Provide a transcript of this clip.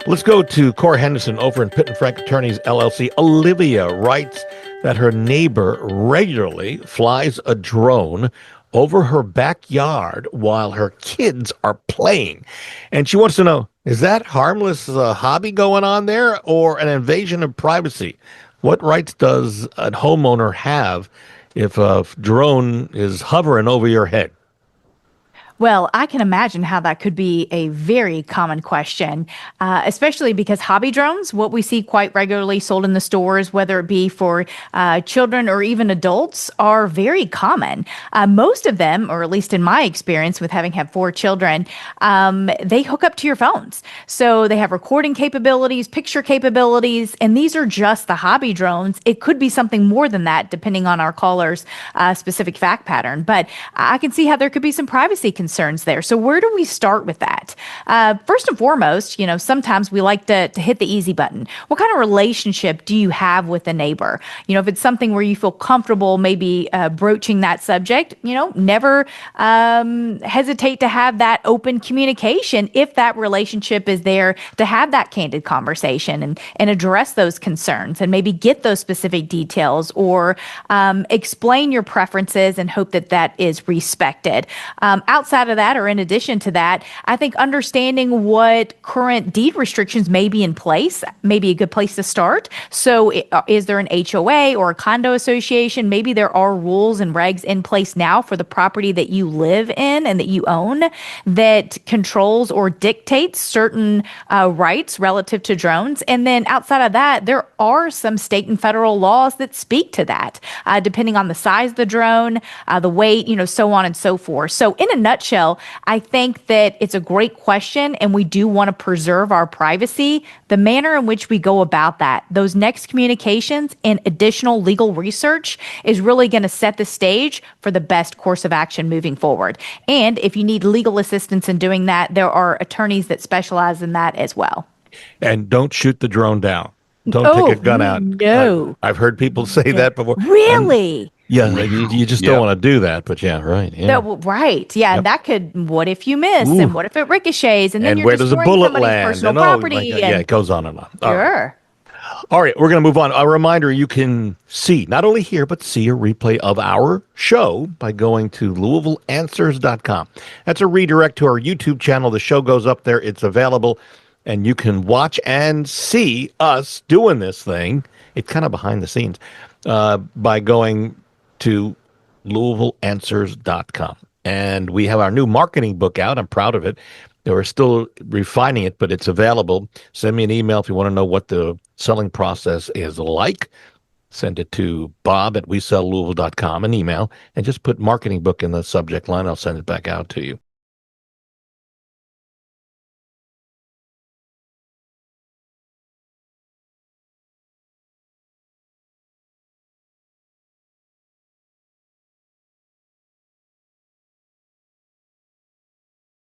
Let's go to Cora Henderson over in Pitt and Frank Attorneys LLC. Olivia writes that her neighbor regularly flies a drone over her backyard while her kids are playing. And she wants to know, is that harmless hobby going on there or an invasion of privacy? What rights does a homeowner have if a drone is hovering over your head? Well, I can imagine how that could be a very common question, especially because hobby drones, what we see quite regularly sold in the stores, whether it be for children or even adults, are very common. Most of them, or at least in my experience with having had 4 children, they hook up to your phones. So they have recording capabilities, picture capabilities, and these are just the hobby drones. It could be something more than that, depending on our caller's specific fact pattern. But I can see how there could be some privacy concerns there. So where do we start with that? First and foremost, sometimes we like to hit the easy button. What kind of relationship do you have with a neighbor? If it's something where you feel comfortable maybe broaching that subject, never hesitate to have that open communication if that relationship is there to have that candid conversation and address those concerns and maybe get those specific details or explain your preferences and hope that that is respected. Outside of that, or in addition to that, I think understanding what current deed restrictions may be in place may be a good place to start. So is there an HOA or a condo association? Maybe there are rules and regs in place now for the property that you live in and that you own that controls or dictates certain rights relative to drones. And then outside of that, there are some state and federal laws that speak to that, depending on the size of the drone, the weight, so on and so forth. So in a nutshell, I think that it's a great question and we do want to preserve our privacy. The manner in which we go about that, those next communications and additional legal research is really going to set the stage for the best course of action moving forward. And if you need legal assistance in doing that, there are attorneys that specialize in that as well. And don't shoot the drone down. Don't take a gun out. No. I've heard people say that before. Really? You just don't want to do that, but yeah, right. Yeah. Right. Yeah. Yep. That could, what if you miss? Ooh. And what if it ricochets? And then you're where does a bullet land? Personal property. Yeah, it goes on and on. Sure. All right, we're going to move on. A reminder, you can see, not only hear, but see a replay of our show by going to LouisvilleAnswers.com. That's a redirect to our YouTube channel. The show goes up there. It's available, and you can watch and see us doing this thing. It's kind of behind the scenes by going to LouisvilleAnswers.com. And we have our new marketing book out. I'm proud of it. We're still refining it, but it's available. Send me an email if you want to know what the selling process is like. Send it to bob@WeSellLouisville.com, an email, and just put marketing book in the subject line. I'll send it back out to you.